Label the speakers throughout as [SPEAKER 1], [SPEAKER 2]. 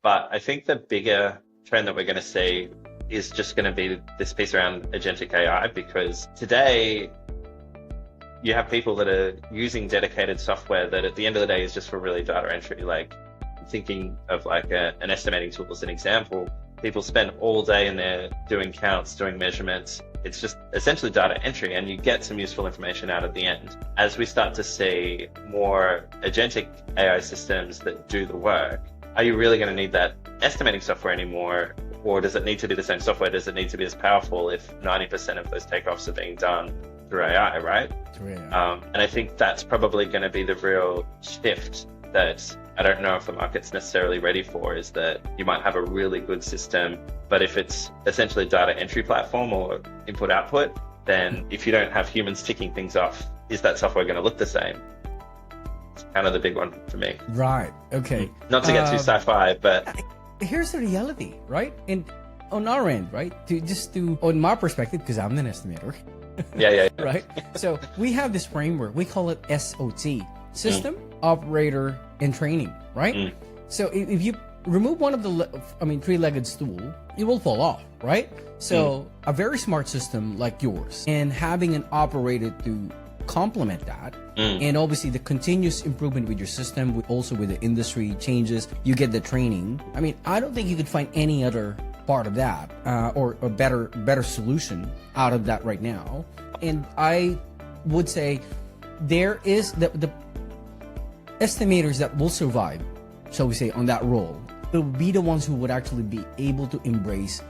[SPEAKER 1] But I think the bigger trend that we're going to see is just going to be this piece around agentic AI, because today you have people that are using dedicated software that at the end of the day is just for really data entry. Like thinking of like an estimating tool as an example, people spend all day in there doing counts, doing measurements. It's just essentially data entry, and you get some useful information out at the end. As we start to see more agentic AI systems that do the work, are you really going to need that estimating software anymore? Or does it need to be the same software? Does it need to be as powerful if 90% of those takeoffs are being done through AI, right?
[SPEAKER 2] Through AI.
[SPEAKER 1] And I think that's probably going to be the real shift that I don't know if the market's necessarily ready for, is that you might have a really good system, but if it's essentially a data entry platform or input-output, then if you don't have humans ticking things off, is that software going to look the same? It's kind of the big one for me.
[SPEAKER 2] Right, okay.
[SPEAKER 1] Not to get too sci-fi, but...
[SPEAKER 2] Here's the reality, right? And on our end, right? On my perspective, because I'm an estimator.
[SPEAKER 1] Yeah.
[SPEAKER 2] Right? So we have this framework. We call it SOT, System, Operator, and Training, right? So if you remove one of the, three-legged stool, it will fall off, right? So a very smart system like yours, and having an operator to complement that, and obviously the continuous improvement with your system, also with the industry changes, you get the training. I don't think you could find any other part of that or a better solution out of that right now. And I would say there is the estimators that will survive, shall we say, on that role, will be the ones who would actually be able to embrace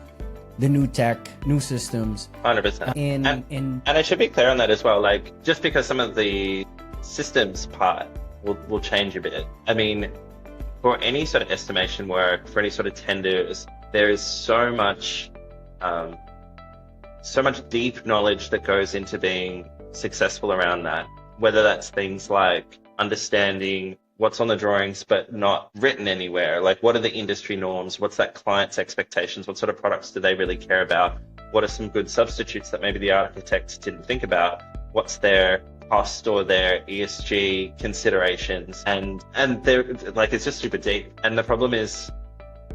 [SPEAKER 2] the new tech, new systems.
[SPEAKER 1] 100%.
[SPEAKER 2] And
[SPEAKER 1] I should be clear on that as well. Like, just because some of the systems part will change a bit. For any sort of estimation work, for any sort of tenders, there is so much deep knowledge that goes into being successful around that. Whether that's things like understanding what's on the drawings but not written anywhere, like what are the industry norms, what's that client's expectations, what sort of products do they really care about, what are some good substitutes that maybe the architects didn't think about, what's their cost or their ESG considerations, and they're like, it's just super deep. And the problem is,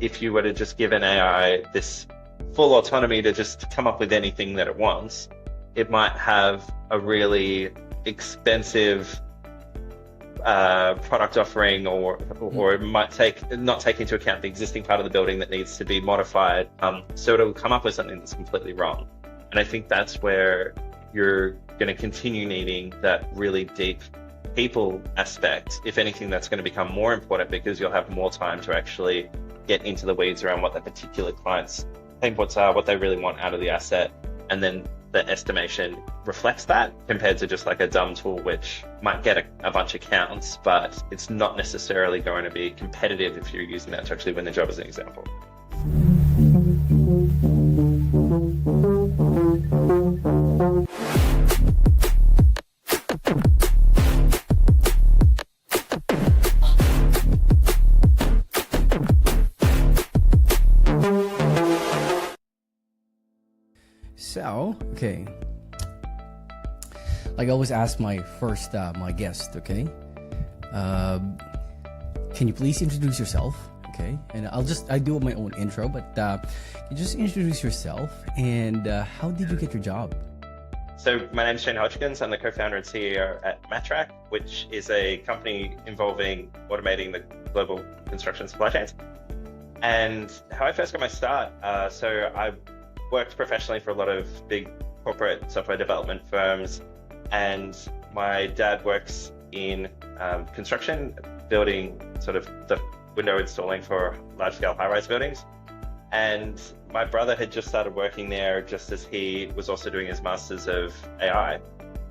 [SPEAKER 1] if you were to just give an AI this full autonomy to just come up with anything that it wants, it might have a really expensive product offering, or it might not take into account the existing part of the building that needs to be modified. So it'll come up with something that's completely wrong. And I think that's where you're going to continue needing that really deep people aspect. If anything, that's going to become more important, because you'll have more time to actually get into the weeds around what that particular client's pain points are, what they really want out of the asset, and then the estimation reflects that, compared to just like a dumb tool which might get a bunch of counts, but it's not necessarily going to be competitive if you're using that to actually win the job, as an example.
[SPEAKER 2] So, okay. Like I always ask my first, my guest, okay? Can you please introduce yourself, okay? And I do my own intro, but you just introduce yourself, and how did you get your job?
[SPEAKER 1] So my name's Shane Hodgkins. I'm the co-founder and CEO at Matrak, which is a company involving automating the global construction supply chains. And how I first got my start, so I worked professionally for a lot of big corporate software development firms, and my dad works in construction, building sort of the window installing for large-scale high-rise buildings. And my brother had just started working there just as he was also doing his Masters of AI.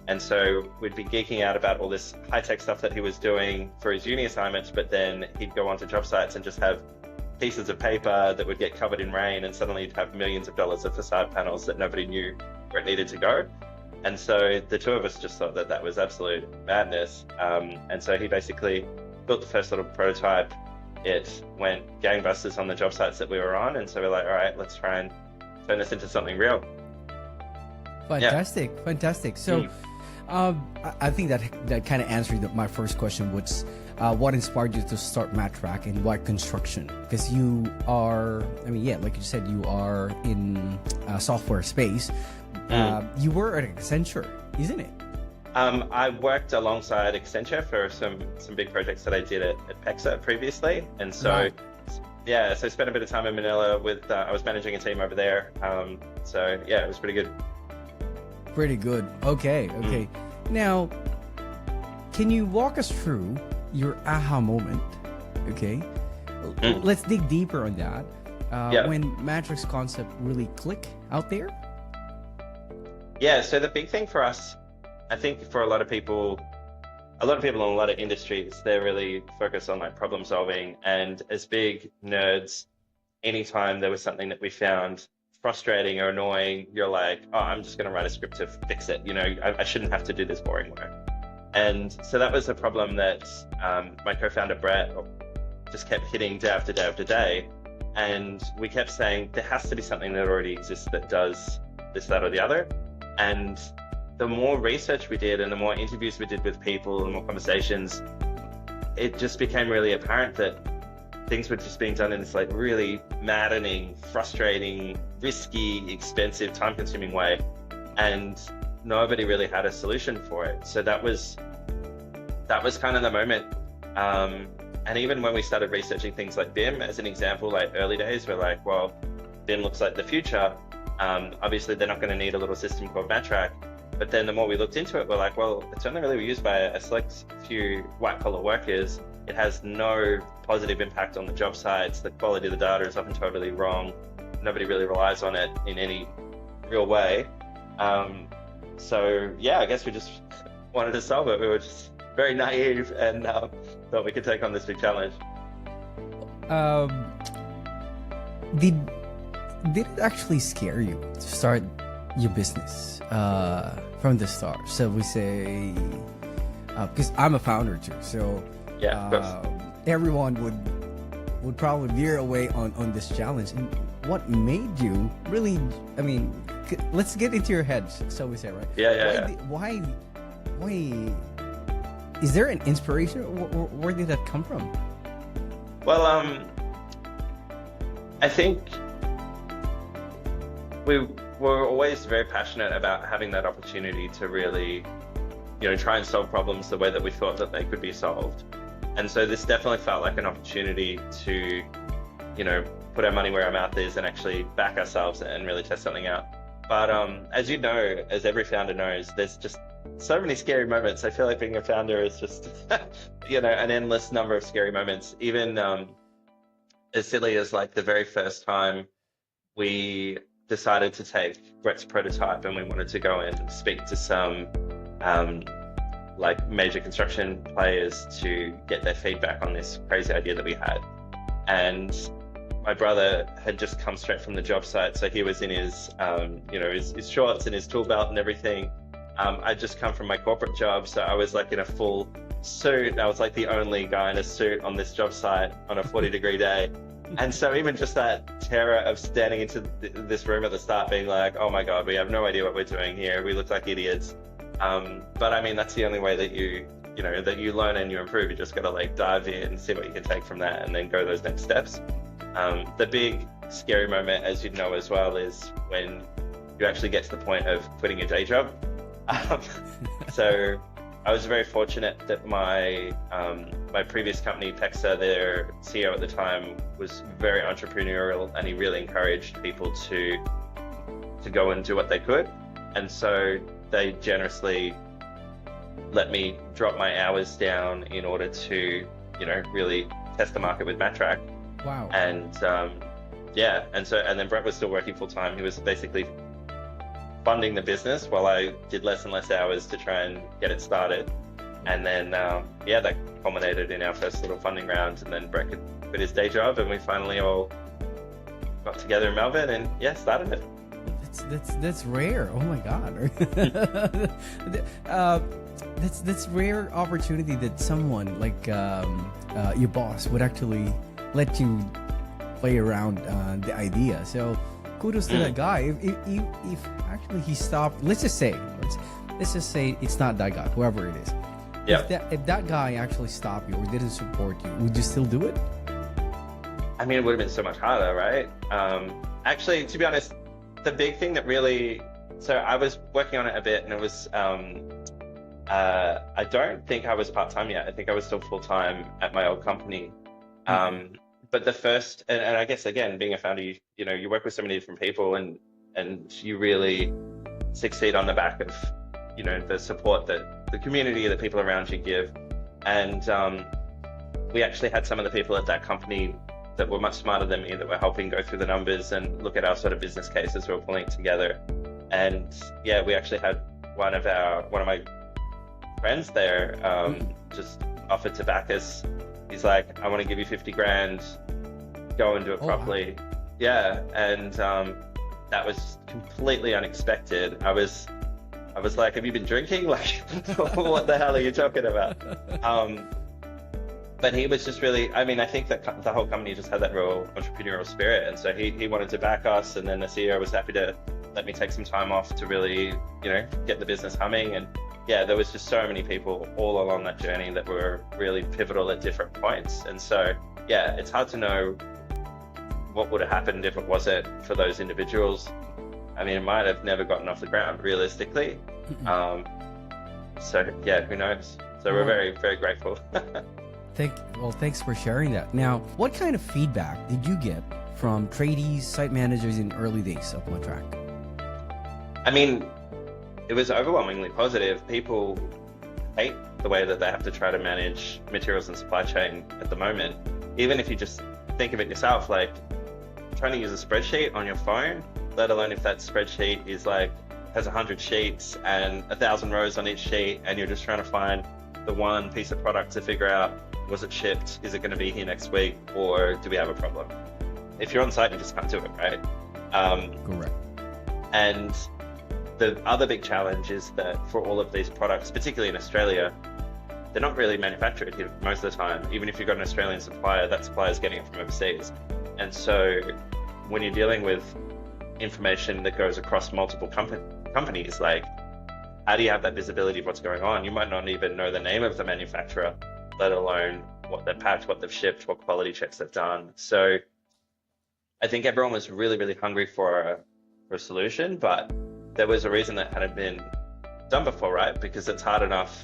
[SPEAKER 1] And so we'd be geeking out about all this high-tech stuff that he was doing for his uni assignments, but then he'd go onto job sites and just have pieces of paper that would get covered in rain, and suddenly you'd have millions of dollars of facade panels that nobody knew where it needed to go. And so the two of us just thought that was absolute madness. And so he basically built the first little prototype. It went gangbusters on the job sites that we were on. And so we're like, all right, let's try and turn this into something real.
[SPEAKER 2] Fantastic. So I think that kind of answered my first question, which what inspired you to start Matrak and why construction? Because you are, I mean, yeah, like you said, you are in software space. You were at Accenture, isn't it?
[SPEAKER 1] I worked alongside Accenture for some big projects that I did at PEXA previously, and so
[SPEAKER 2] Right.
[SPEAKER 1] yeah, so I spent a bit of time in Manila with I was managing a team over there. So yeah, it was pretty good.
[SPEAKER 2] Pretty good. Okay. Now, can you walk us through your aha moment? Okay. Let's dig deeper on that. When Matrak's concept really click out there?
[SPEAKER 1] Yeah, so the big thing for us, I think for a lot of people in a lot of industries, they're really focused on like problem solving. And as big nerds, anytime there was something that we found frustrating or annoying, you're like, oh, I'm just going to write a script to fix it. You know, I shouldn't have to do this boring work. And so that was a problem that my co-founder Brett just kept hitting day after day after day. And we kept saying there has to be something that already exists that does this, that, or the other. And the more research we did and the more interviews we did with people and more conversations, it just became really apparent that things were just being done in this like really maddening, frustrating, risky, expensive, time-consuming way. And nobody really had a solution for it. So that was kind of the moment. And even when we started researching things like BIM, as an example, like early days, we're like, well, BIM looks like the future. Obviously, they're not going to need a little system called Matrak. But then the more we looked into it, we're like, well, it's only really used by a select few white-collar workers. It has no positive impact on the job sites. The quality of the data is often totally wrong. Nobody really relies on it in any real way. So yeah, I guess we just wanted to solve it. We were just very naive and thought we could take on this big challenge.
[SPEAKER 2] Did it actually scare you to start your business from the start? So we say, because I'm a founder too, so
[SPEAKER 1] yeah, of course.
[SPEAKER 2] Everyone would probably veer away on this challenge. And what made you really? I mean, let's get into your head, so we say, right?
[SPEAKER 1] Yeah.
[SPEAKER 2] Why? Is there an inspiration, or where did that come from?
[SPEAKER 1] Well, I think we were always very passionate about having that opportunity to really, try and solve problems the way that we thought that they could be solved. And so this definitely felt like an opportunity to, put our money where our mouth is and actually back ourselves and really test something out. But as you know, as every founder knows, there's just so many scary moments. I feel like being a founder is just, an endless number of scary moments. Even as silly as like the very first time we decided to take Brett's prototype and we wanted to go and speak to some like major construction players to get their feedback on this crazy idea that we had. And my brother had just come straight from the job site, so he was in his his shorts and his tool belt and everything. I'd just come from my corporate job, so I was like in a full suit. I was like the only guy in a suit on this job site on a 40-degree day. And so even just that terror of standing into this room at the start being like, oh my God, we have no idea what we're doing here. We look like idiots. But I mean, that's the only way that you learn and you improve. You just got to like dive in, see what you can take from that, and then go those next steps. The big scary moment, as you know as well, is when you actually get to the point of quitting your day job. So I was very fortunate that my previous company, PEXA, their CEO at the time was very entrepreneurial, and he really encouraged people to go and do what they could. And so they generously let me drop my hours down in order to, really test the market with Matrak.
[SPEAKER 2] Wow.
[SPEAKER 1] And and then Brett was still working full time. He was basically funding the business while I did less and less hours to try and get it started. And then, that culminated in our first little funding round. And then Brett could quit his day job, and we finally all got together in Melbourne and started it.
[SPEAKER 2] That's rare. Oh my God. That's rare opportunity that someone like your boss would actually let you play around the idea. So kudos to that guy. If actually he stopped, let's just say it's not that guy, whoever it is. if that guy actually stopped you or didn't support you, would you still do it?
[SPEAKER 1] I mean, it would have been so much harder, right? Actually, to be honest, the big thing that really, so I was working on it a bit, and it was, I don't think I was part-time yet. I think I was still full-time at my old company. But the first, and I guess, again, being a founder, you work with so many different people, and you really succeed on the back of, the support that the community, the people around you give. And we actually had some of the people at that company that were much smarter than me that were helping go through the numbers and look at our sort of business cases we were pulling together. And yeah, we actually had one of my friends there just offered to back us. He's like, I want to give you 50 grand, go and do it properly. Wow. Yeah. And that was completely unexpected. I was like, have you been drinking? Like, what the hell are you talking about? But he was just really, I mean, I think that the whole company just had that real entrepreneurial spirit. And so he wanted to back us. And then the CEO was happy to let me take some time off to really, get the business humming. And yeah, there was just so many people all along that journey that were really pivotal at different points. And so, yeah, it's hard to know what would have happened if it wasn't for those individuals. I mean, it might have never gotten off the ground realistically. So yeah, who knows? So we're very, very grateful.
[SPEAKER 2] Thanks for sharing that. Now, what kind of feedback did you get from tradies, site managers in early days of Matrak?
[SPEAKER 1] I mean, it was overwhelmingly positive. People hate the way that they have to try to manage materials and supply chain at the moment. Even if you just think of it yourself, like trying to use a spreadsheet on your phone, let alone if that spreadsheet is like, has 100 sheets and 1,000 rows on each sheet, and you're just trying to find the one piece of product to figure out, was it shipped? Is it going to be here next week? Or do we have a problem? If you're on site, you just can't do it, right?
[SPEAKER 2] Correct.
[SPEAKER 1] And the other big challenge is that for all of these products, particularly in Australia, they're not really manufactured here most of the time. Even if you've got an Australian supplier, that supplier is getting it from overseas. And so when you're dealing with information that goes across multiple companies, like how do you have that visibility of what's going on? You might not even know the name of the manufacturer, let alone what they've packed, what they've shipped, what quality checks they've done. So I think everyone was really, really hungry for a solution, but there was a reason that hadn't been done before, right? Because it's hard enough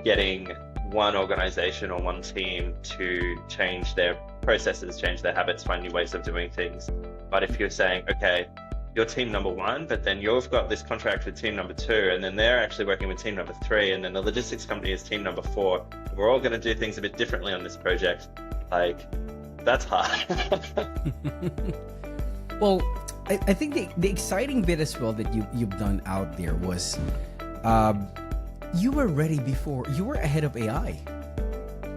[SPEAKER 1] getting one organization or one team to change their processes, change their habits, find new ways of doing things. But if you're saying, okay, you're team number one, but then you've got this contract with team number two, and then they're actually working with team number three, and then the logistics company is team number four, we're all going to do things a bit differently on this project. Like, that's hard.
[SPEAKER 2] Well, I think the exciting bit as well that you've done out there was you were ready before, you were ahead of AI.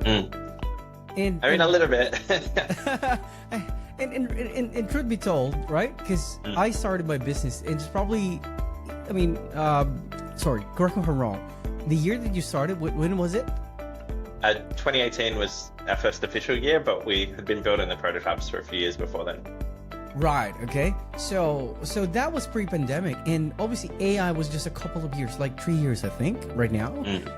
[SPEAKER 2] And,
[SPEAKER 1] I mean, a little bit.
[SPEAKER 2] and truth be told, right? Because I started my business, and it's probably, I mean, sorry, correct me if I'm wrong. The year that you started, when was it?
[SPEAKER 1] 2018 was our first official year, but we had been building the prototypes for a few years before then.
[SPEAKER 2] Right. Okay. So that was pre-pandemic, and obviously AI was just a couple of years, like 3 years, I think, right now.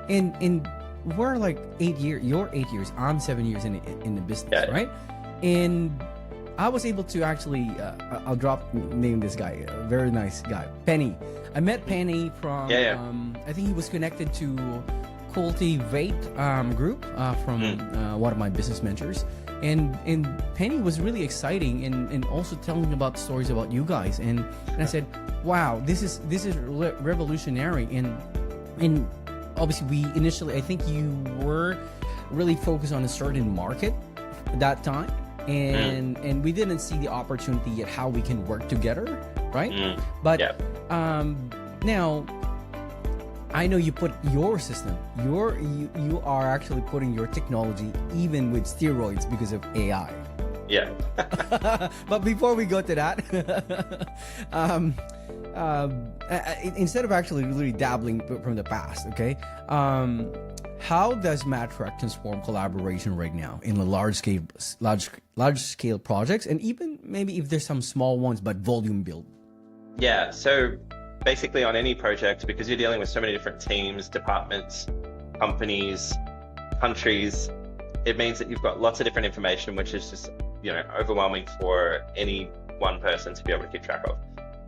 [SPEAKER 2] And we're like 8 years. You're 8 years. I'm 7 years in the business, right? And I was able to actually, I'll name this guy, a very nice guy, Penny. I met Penny from, I think he was connected to Cultivate group from one of my business mentors. And Penny was really exciting and also telling me about stories about you guys. And I said, wow, this is revolutionary. And obviously we initially, I think you were really focused on a certain market at that time. And we didn't see the opportunity yet how we can work together, right? But now I know you put your system, you are actually putting your technology even with steroids because of AI.
[SPEAKER 1] Yeah.
[SPEAKER 2] But before we go to that, instead of actually really dabbling from the past, okay? How does Matrak transform collaboration right now in the large scale projects, and even maybe if there's some small ones but volume build?
[SPEAKER 1] Yeah, so basically on any project, because you're dealing with so many different teams, departments, companies, countries. It means that you've got lots of different information, which is just, overwhelming for any one person to be able to keep track of.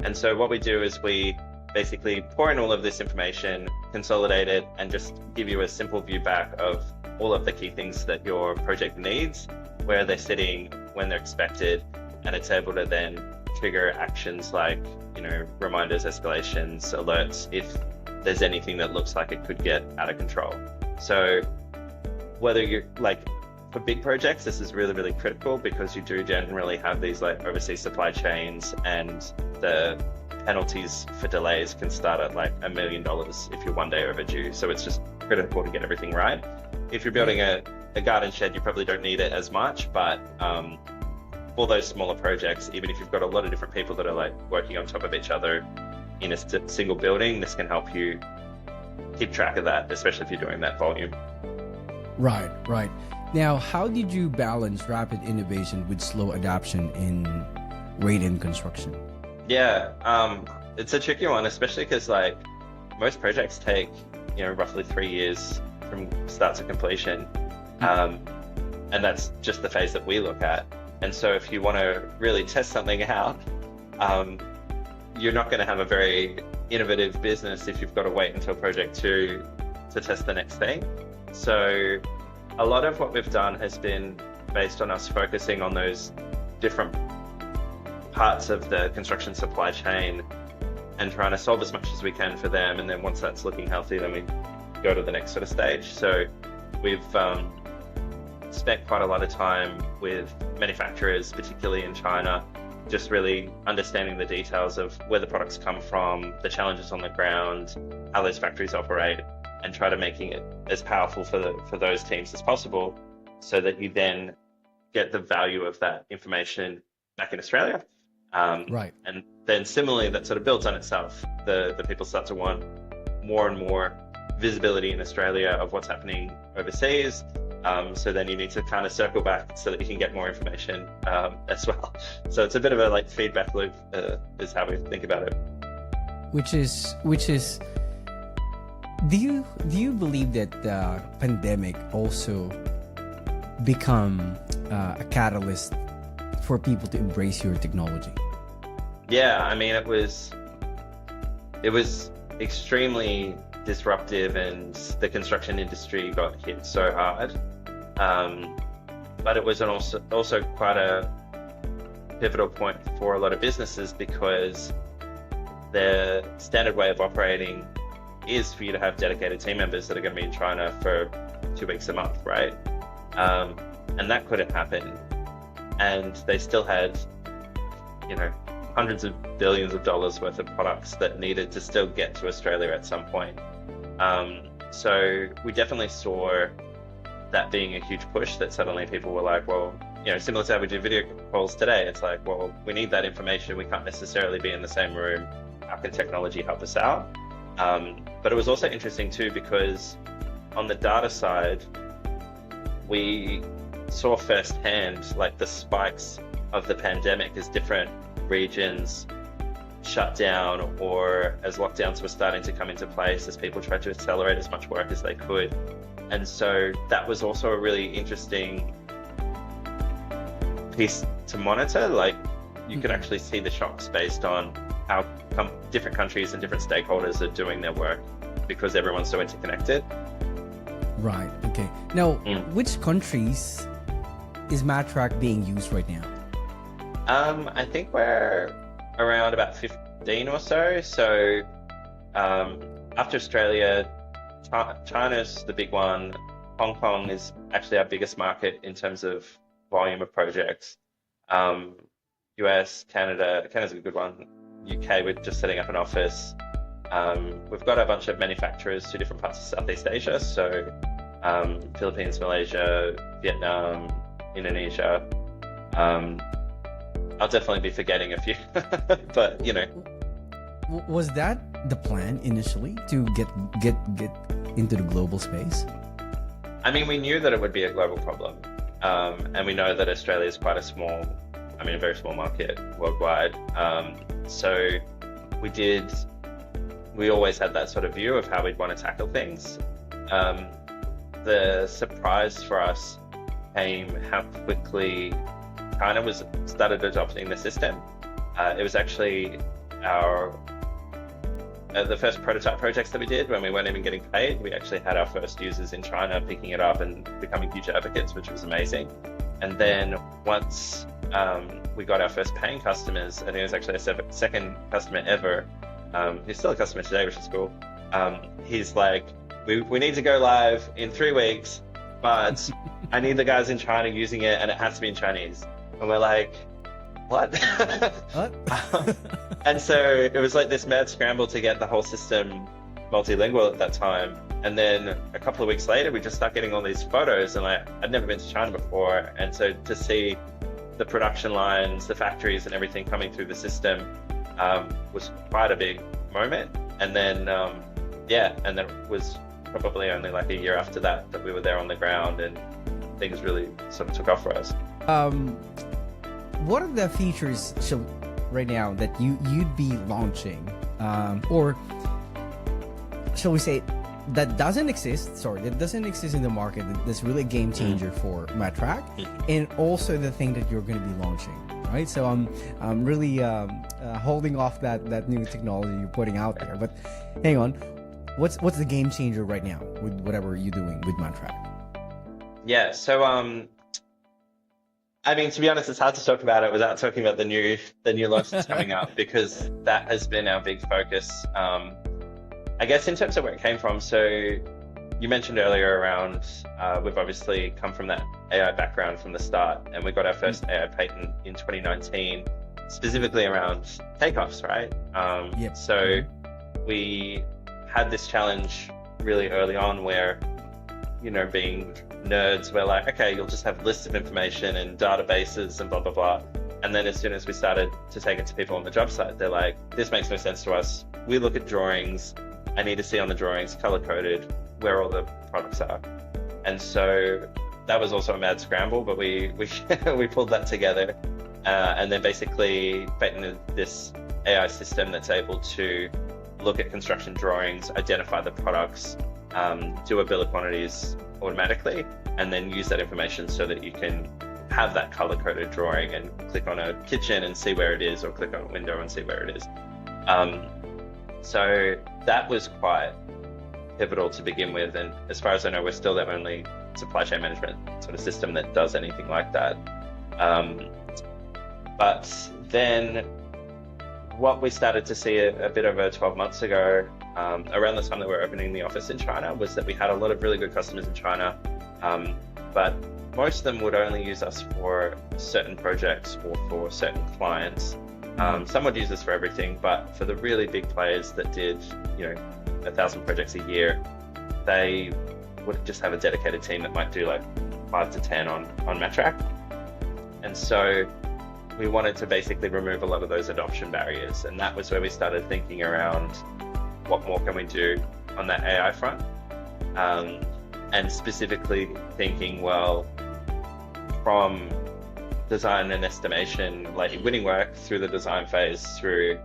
[SPEAKER 1] And so what we do is we basically pour in all of this information, consolidate it, and just give you a simple view back of all of the key things that your project needs, where they're sitting, when they're expected, and it's able to then trigger actions like, reminders, escalations, alerts, if there's anything that looks like it could get out of control. So whether you're for big projects, this is really, really critical, because you do generally have these overseas supply chains, and the penalties for delays can start at $1 million if you're one day overdue. So it's just critical to get everything right. If you're building a garden shed, you probably don't need it as much, but for those smaller projects, even if you've got a lot of different people that are working on top of each other in a single building, this can help you keep track of that, especially if you're doing that volume.
[SPEAKER 2] Right. Now, how did you balance rapid innovation with slow adoption in rate-in construction?
[SPEAKER 1] Yeah, it's a tricky one, especially because most projects take roughly 3 years from start to completion, and that's just the phase that we look at. And so if you want to really test something out, you're not going to have a very innovative business if you've got to wait until project 2 to test the next thing. So a lot of what we've done has been based on us focusing on those different parts of the construction supply chain and trying to solve as much as we can for them. And then once that's looking healthy, then we go to the next sort of stage. So we've spent quite a lot of time with manufacturers, particularly in China, just really understanding the details of where the products come from, the challenges on the ground, how those factories operate, and try to making it as powerful for those teams as possible, so that you then get the value of that information back in Australia.
[SPEAKER 2] Right.
[SPEAKER 1] And then similarly, that sort of builds on itself. The people start to want more and more visibility in Australia of what's happening overseas. So then you need to kind of circle back so that you can get more information as well. So it's a bit of a feedback loop is how we think about it.
[SPEAKER 2] Which is, do you believe that the pandemic also become a catalyst for people to embrace your technology?
[SPEAKER 1] Yeah, I mean, it was extremely disruptive, and the construction industry got hit so hard. But it was also quite a pivotal point for a lot of businesses, because their standard way of operating is for you to have dedicated team members that are going to be in China for 2 weeks a month, right? And that couldn't happen. And they still had, hundreds of billions of dollars worth of products that needed to still get to Australia at some point. So we definitely saw that being a huge push, that suddenly people were like, well, similar to how we do video calls today, it's like, well, we need that information. We can't necessarily be in the same room. How can technology help us out? But it was also interesting too, because on the data side, we saw firsthand the spikes of the pandemic as different regions shut down, or as lockdowns were starting to come into place, as people tried to accelerate as much work as they could. And so that was also a really interesting piece to monitor. You could actually see the shocks based on how different countries and different stakeholders are doing their work, because everyone's so interconnected.
[SPEAKER 2] Right. Okay. Now, which countries is Matrak being used right now?
[SPEAKER 1] I think we're around about 15 or so. So after Australia, China's the big one. Hong Kong is actually our biggest market in terms of volume of projects. US, Canada's a good one. UK, we're just setting up an office. We've got a bunch of manufacturers to different parts of Southeast Asia. So Philippines, Malaysia, Vietnam, Indonesia. I'll definitely be forgetting a few, but
[SPEAKER 2] Was that the plan initially, to get into the global space?
[SPEAKER 1] I mean, we knew that it would be a global problem, and we know that Australia is quite a very small market worldwide. So we always had that sort of view of how we'd want to tackle things. the surprise for us came how quickly China started adopting the system. It was actually the first prototype projects that we did when we weren't even getting paid. We actually had our first users in China picking it up and becoming huge advocates, which was amazing. And then once we got our first paying customers, I think it was actually our second customer ever. He's still a customer today, which is cool. He's like, we need to go live in 3 weeks, but I need the guys in China using it, and it has to be in Chinese. And we're like, what?
[SPEAKER 2] What?
[SPEAKER 1] And so it was like this mad scramble to get the whole system multilingual at that time. And then a couple of weeks later, we just start getting all these photos, and like, I'd never been to China before. And so to see the production lines, the factories and everything coming through the system was quite a big moment. And then, and then it was probably only like a year after that we were there on the ground, and things really sort of took off for us.
[SPEAKER 2] What are the features right now that you'd be launching, or shall we say that doesn't exist in the market, that's really a game changer for Matrak, and also the thing that you're going to be launching, right? So I'm really holding off that new technology you're putting out there, but hang on, what's the game changer right now with whatever you're doing with Matrak?
[SPEAKER 1] Yeah, so I mean, to be honest, it's hard to talk about it without talking about the new launch that's coming up, because that has been our big focus. I guess in terms of where it came from, so you mentioned earlier around, we've obviously come from that AI background from the start, and we got our first AI patent in 2019, specifically around takeoffs, right?
[SPEAKER 2] Yep.
[SPEAKER 1] So we had this challenge really early on where, being nerds, we're like, okay, you'll just have lists of information and databases and blah, blah, blah. And then as soon as we started to take it to people on the job site, they're like, this makes no sense to us. We look at drawings. I need to see on the drawings, color-coded, where all the products are. And so that was also a mad scramble, but we pulled that together, and then basically patented this AI system that's able to look at construction drawings, identify the products, do a bill of quantities automatically, and then use that information so that you can have that color-coded drawing and click on a kitchen and see where it is, or click on a window and see where it is. So that was quite pivotal to begin with, and as far as I know, we're still the only supply chain management sort of system that does anything like that. But then what we started to see a bit over 12 months ago, around the time that we were opening the office in China, was that we had a lot of really good customers in China, but most of them would only use us for certain projects or for certain clients. Some would use us for everything, but for the really big players that did, 1,000 projects a year, they would just have a dedicated team that might do like 5 to 10 on Matrak. And so we wanted to basically remove a lot of those adoption barriers. And that was where we started thinking around what more can we do on that AI front? And specifically thinking, well, from design and estimation, like winning work through the design phase, through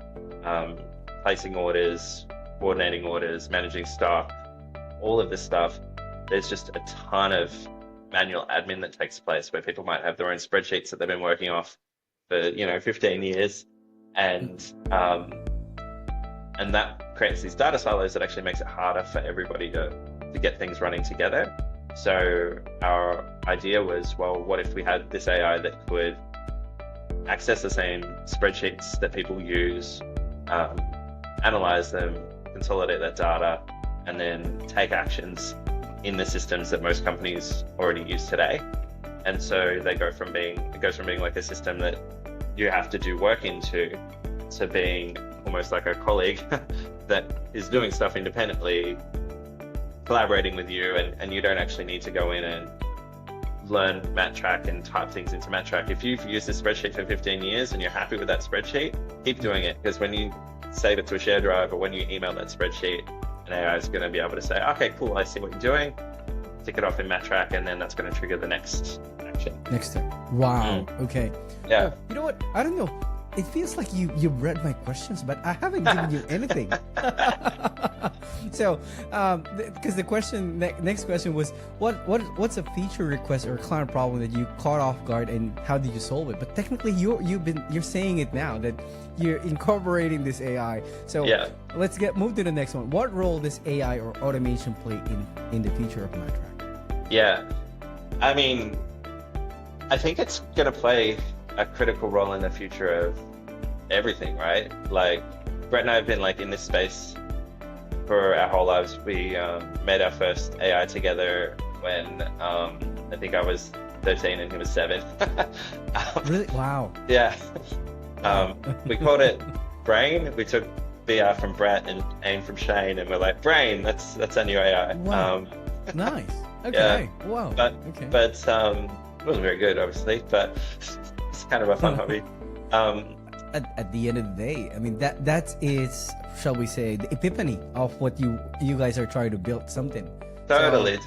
[SPEAKER 1] placing orders, coordinating orders, managing stock, all of this stuff, there's just a ton of manual admin that takes place where people might have their own spreadsheets that they've been working off for 15 years, and that creates these data silos that actually makes it harder for everybody to get things running together. So our idea was, well, what if we had this AI that could access the same spreadsheets that people use, analyze them, consolidate that data, and then take actions in the systems that most companies already use today. And so it goes from being like a system that you have to do work into, to being almost like a colleague that is doing stuff independently, collaborating with you, and you don't actually need to go in and learn Matrak and type things into Matrak. If you've used this spreadsheet for 15 years and you're happy with that spreadsheet, keep doing it, because when you save it to a share drive or when you email that spreadsheet, an AI is going to be able to say, okay, cool, I see what you're doing, tick it off in Matrak, and then that's going to trigger the next action.
[SPEAKER 2] Next step. Wow. Okay.
[SPEAKER 1] Yeah.
[SPEAKER 2] You know what? I don't know. it feels like you've read my questions, but I haven't given you anything. So, because the question next question was what's a feature request or client problem that you caught off guard, and how did you solve it? But technically, you're saying it now that you're incorporating this AI. So let's move to the next one. What role does AI or automation play in the future of Matrak?
[SPEAKER 1] Yeah, I mean, I think it's going to play a critical role in the future of everything, right? Like, Brett and I have been like in this space for our whole lives. We made our first AI together when I think I was 13 and he was 7.
[SPEAKER 2] Really? Wow.
[SPEAKER 1] Yeah. We called it Brain. We took BR from Brett and AIM from Shane, and we're like, Brain, that's our new AI.
[SPEAKER 2] Wow. Nice. Okay.
[SPEAKER 1] Yeah.
[SPEAKER 2] Wow.
[SPEAKER 1] But
[SPEAKER 2] okay.
[SPEAKER 1] It wasn't very good, obviously, but it's kind of a fun hobby.
[SPEAKER 2] At the end of the day, I mean, that is, shall we say, the epiphany of what you guys are trying to build something.
[SPEAKER 1] Totally.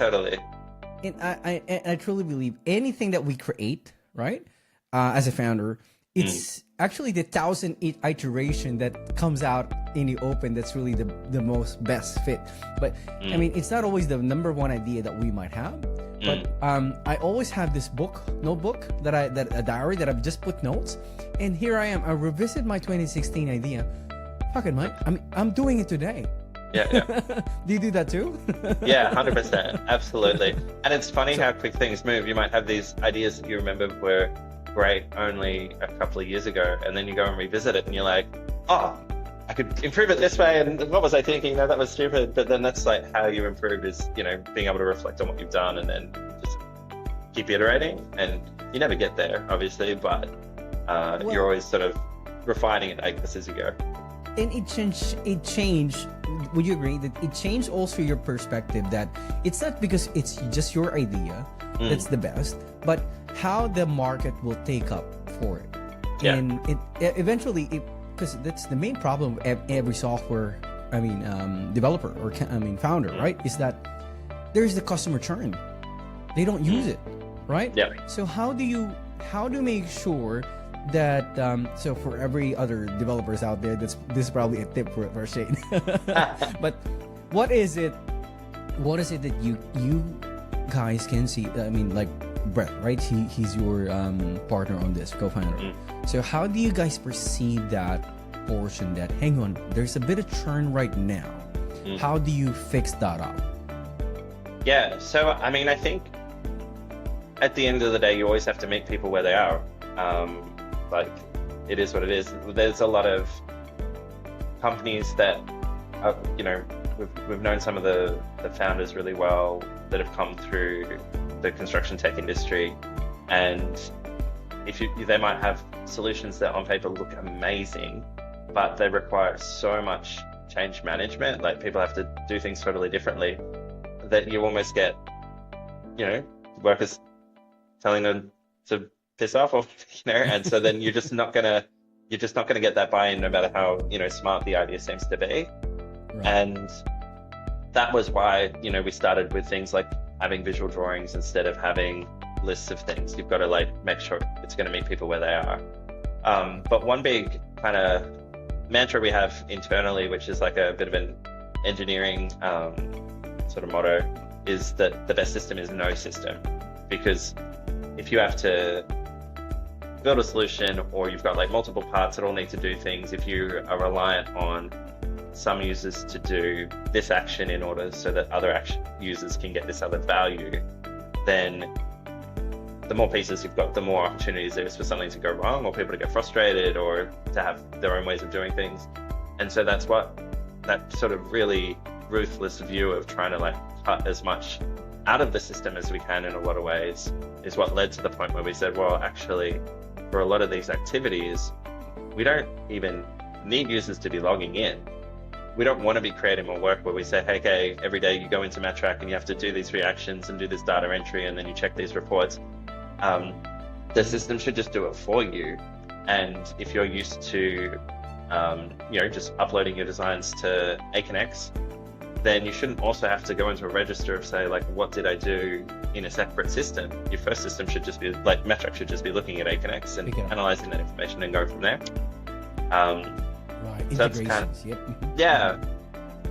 [SPEAKER 2] And I truly believe anything that we create, right, as a founder, it's actually the 1,000 iteration that comes out in the open that's really the most best fit. But I mean, it's not always the number one idea that we might have. But I always have this notebook a diary that I've just put notes, and here I am. I revisit my 2016 idea. Fuck it, Mike. I'm doing it today.
[SPEAKER 1] Yeah.
[SPEAKER 2] Do you do that too?
[SPEAKER 1] Yeah, 100%. Absolutely. And it's funny how quick things move. You might have these ideas that you remember were great only a couple of years ago, and then you go and revisit it and you're like, oh, I could improve it this way, and what was I thinking? No, that was stupid. But then that's like how you improve is, being able to reflect on what you've done and then just keep iterating. And you never get there, obviously, but you're always sort of refining it, I guess, as you go.
[SPEAKER 2] And it changed. Would you agree that it changed also your perspective, that it's not because it's just your idea that's the best, but how the market will take up for it.
[SPEAKER 1] Yeah.
[SPEAKER 2] And it eventually, because that's the main problem of every software, developer or founder, right? Is that there's the customer churn. They don't use it, right?
[SPEAKER 1] Yeah.
[SPEAKER 2] So how do you make sure that so for every other developers out there, this is probably a tip for Shane. But what is it that you guys can see? I mean, like Brett, right? He's your partner on this, co-founder. So how do you guys perceive that portion, that hang on, there's a bit of churn right now? How do you fix that up?
[SPEAKER 1] Yeah, so I mean, I think at the end of the day, you always have to meet people where they are. Like, it is what it is. There's a lot of companies that are, we've known some of the founders really well that have come through the construction tech industry, and they might have solutions that on paper look amazing, but they require so much change management. Like, people have to do things totally differently, that you almost get, workers telling them to piss off, or and so then you're just not gonna get that buy-in, no matter how smart the idea seems to be. Right. And that was why we started with things like having visual drawings instead of having lists of things. You've got to make sure it's going to meet people where they are. But one big kind of mantra we have internally, which is like a bit of an engineering sort of motto, is that the best system is no system. Because if you have to build a solution, or you've got multiple parts that all need to do things, if you are reliant on some users to do this action in order so that other users can get this other value, then the more pieces you've got, the more opportunities there is for something to go wrong, or people to get frustrated, or to have their own ways of doing things. And so that's what that sort of really ruthless view of trying to cut as much out of the system as we can in a lot of ways is what led to the point where we said, well, actually, for a lot of these activities, we don't even need users to be logging in. We don't want to be creating more work where we say, hey, okay, every day you go into Matrak and you have to do these reactions and do this data entry, and then you check these reports. The system should just do it for you. And if you're used to, just uploading your designs to Aconex, then you shouldn't also have to go into a register of say, what did I do in a separate system? Your first system should just be Matrak should just be looking at Aconex and analyzing that information and go from there.
[SPEAKER 2] Right.
[SPEAKER 1] So that's
[SPEAKER 2] Integrations. Yep.
[SPEAKER 1] yeah,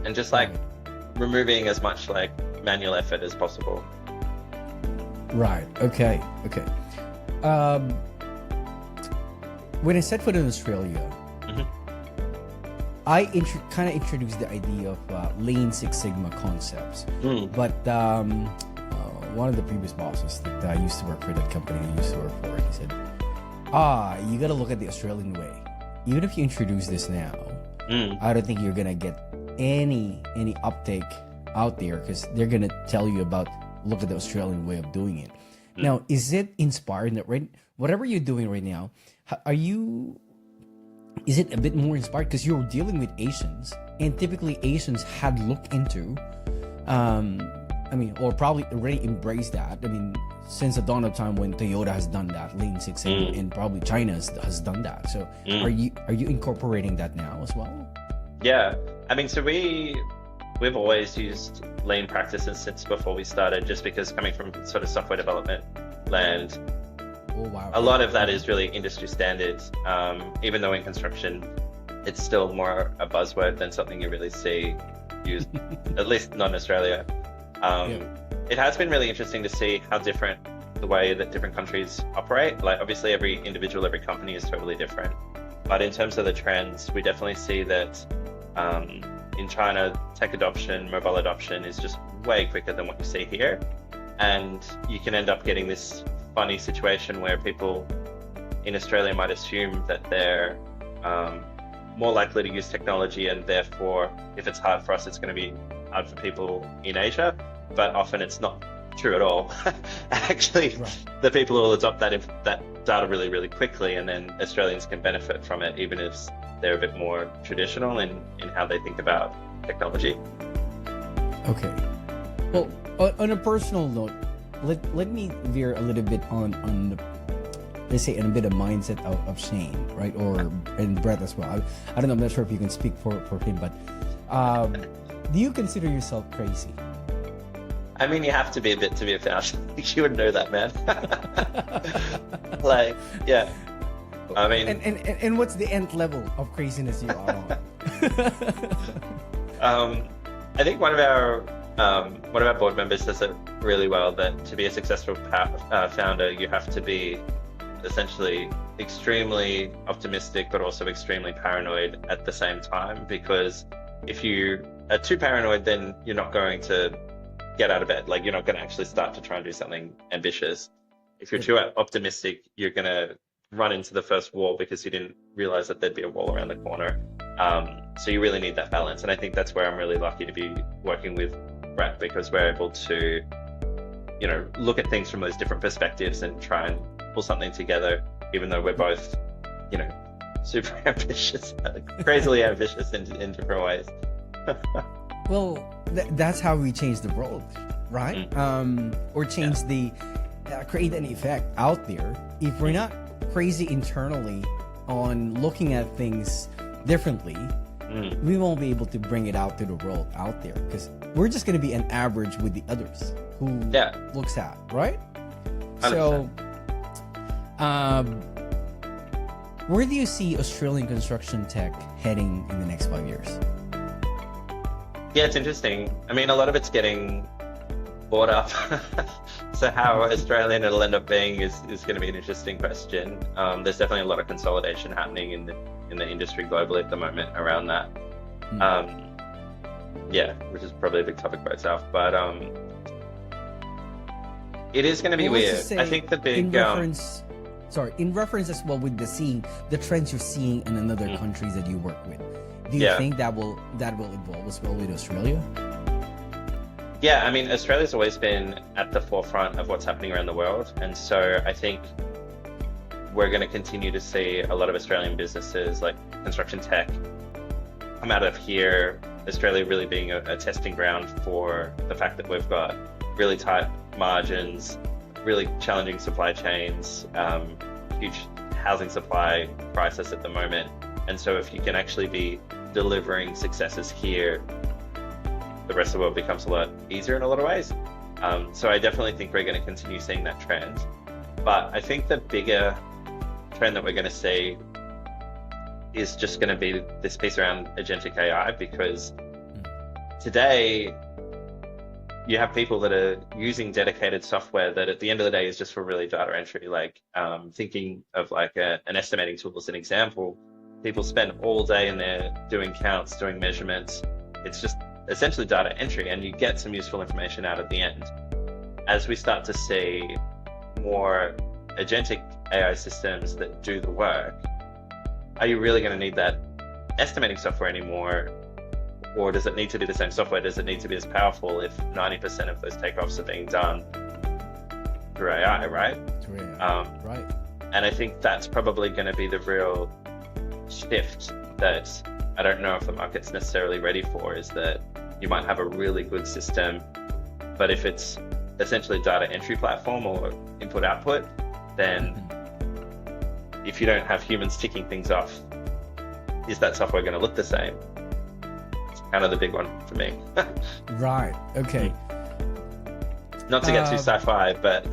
[SPEAKER 1] and just like
[SPEAKER 2] Right.
[SPEAKER 1] removing as much like manual effort as possible.
[SPEAKER 2] Right. Okay. Okay. Um, when I set foot in Australia,
[SPEAKER 1] Mhm.
[SPEAKER 2] I kind of introduced the idea of Lean Six Sigma concepts. But one of the previous bosses that I used to work for, that company I used to work for, he said, you got to look at the Australian way. Even if you introduce this now, I don't think you're gonna get any uptake out there, because they're gonna tell you about, look at the Australian way of doing it. Now, is it inspired that whatever you're doing right now, is it a bit more inspired because you're dealing with Asians, and typically Asians had looked into, or probably already embraced that. I mean, since the dawn of time when Toyota has done that, Lean Six Sigma, and probably China has done that. So, are you incorporating that now as well?
[SPEAKER 1] Yeah, I mean, so we've always used lean practices since before we started, just because coming from sort of software development land,
[SPEAKER 2] Oh wow!
[SPEAKER 1] a lot of that is really industry standards. Even though in construction, it's still more a buzzword than something you really see used, at least not in Australia. It has been really interesting to see how different the way that different countries operate. Like, obviously every company is totally different. But in terms of the trends, we definitely see that in China, tech adoption, mobile adoption is just way quicker than what you see here. And you can end up getting this funny situation where people in Australia might assume that they're more likely to use technology, and therefore, if it's hard for us, it's going to be hard for people in Asia. But often it's not true at all. Actually, the people will adopt that data really, really quickly, and then Australians can benefit from it, even if they're a bit more traditional in how they think about technology.
[SPEAKER 2] Okay. Well, on a personal note, let me veer a little bit on the, let's say, a bit of mindset of Shane, right? And Brett as well. I don't know, I'm not sure if you can speak for him, but do you consider yourself crazy?
[SPEAKER 1] I mean, you have to be a bit to be a founder. You would know that, man. Like, yeah. I mean,
[SPEAKER 2] and what's the nth level of craziness you are
[SPEAKER 1] on? I think one of our board members says it really well, that to be a successful founder, you have to be essentially extremely optimistic, but also extremely paranoid at the same time. Because if you are too paranoid, then you're not going to get out of bed. Like, you're not going to actually start to try and do something ambitious. If you're too optimistic, you're going to run into the first wall because you didn't realize that there'd be a wall around the corner. So you really need that balance. And I think that's where I'm really lucky to be working with Brett, because we're able to, look at things from those different perspectives and try and pull something together, even though we're both, super ambitious, crazily ambitious in different ways.
[SPEAKER 2] Well, that's how we change the world, right? Or change create an effect out there. If we're not crazy internally on looking at things differently, we won't be able to bring it out to the world out there, because we're just going to be an average with the others who looks at, right? 100%. So, where do you see Australian construction tech heading in the next 5 years?
[SPEAKER 1] Yeah, it's interesting. I mean, a lot of it's getting bought up. So how Australian it'll end up being is going to be an interesting question. There's definitely a lot of consolidation happening in the industry globally at the moment around that. Which is probably a big topic by itself. But it is going to be weird. I think the big
[SPEAKER 2] in reference as well with the trends you're seeing in other countries that you work with. Do you think that will evolve as well with Australia?
[SPEAKER 1] Yeah, I mean, Australia's always been at the forefront of what's happening around the world. And so I think we're going to continue to see a lot of Australian businesses like construction tech come out of here, Australia really being a testing ground for the fact that we've got really tight margins, really challenging supply chains, huge housing supply crisis at the moment. And so if you can actually be delivering successes here, the rest of the world becomes a lot easier in a lot of ways. So I definitely think we're going to continue seeing that trend. But I think the bigger trend that we're going to see is just going to be this piece around agentic AI, because today you have people that are using dedicated software that at the end of the day is just for really data entry. Like thinking of like an estimating tool as an example, people spend all day in there doing counts, doing measurements. It's just essentially data entry, and you get some useful information out at the end. As we start to see more agentic AI systems that do the work, are you really going to need that estimating software anymore? Or does it need to be the same software? Does it need to be as powerful if 90% of those takeoffs are being done through AI, right?
[SPEAKER 2] Through AI, right.
[SPEAKER 1] And I think that's probably going to be the real shift that I don't know if the market's necessarily ready for, is that you might have a really good system, but if it's essentially a data entry platform or input-output, then if you don't have humans ticking things off, is that software going to look the same? Kind of the big one for me.
[SPEAKER 2] Right. Okay.
[SPEAKER 1] Not to get too sci-fi, but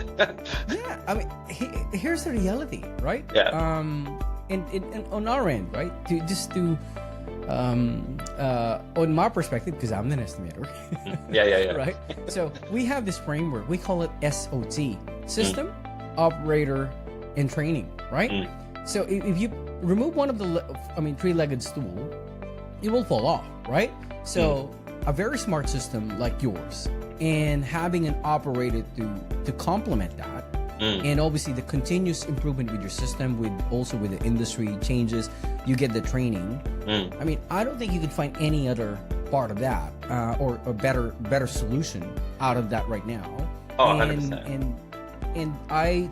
[SPEAKER 2] yeah, I mean, here's the reality, right?
[SPEAKER 1] Yeah.
[SPEAKER 2] And on our end, right? On my perspective, because I'm an estimator.
[SPEAKER 1] yeah.
[SPEAKER 2] Right. So we have this framework. We call it SOT: System, Operator, and Training. Right. So if you remove one of the, three-legged stool, it will fall off. Right. So a very smart system like yours, and having an operator to complement that, and obviously the continuous improvement with your system, with the industry changes, you get the training. I mean, I don't think you could find any other part of that or a better solution out of that right now.
[SPEAKER 1] Oh, 100%.
[SPEAKER 2] And I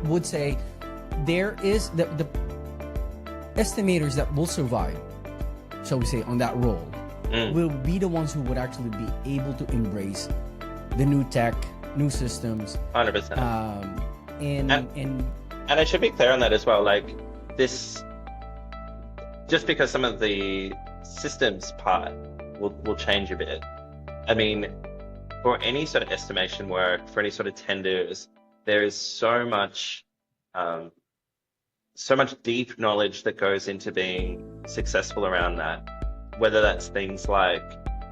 [SPEAKER 2] would say there is the estimators that will survive, shall we say, on that role, will be the ones who would actually be able to embrace the new tech, new systems.
[SPEAKER 1] 100%.
[SPEAKER 2] And
[SPEAKER 1] I should be clear on that as well. Like this, just because some of the systems part will change a bit. I mean, for any sort of estimation work, for any sort of tenders, there is so much deep knowledge that goes into being successful around that. Whether that's things like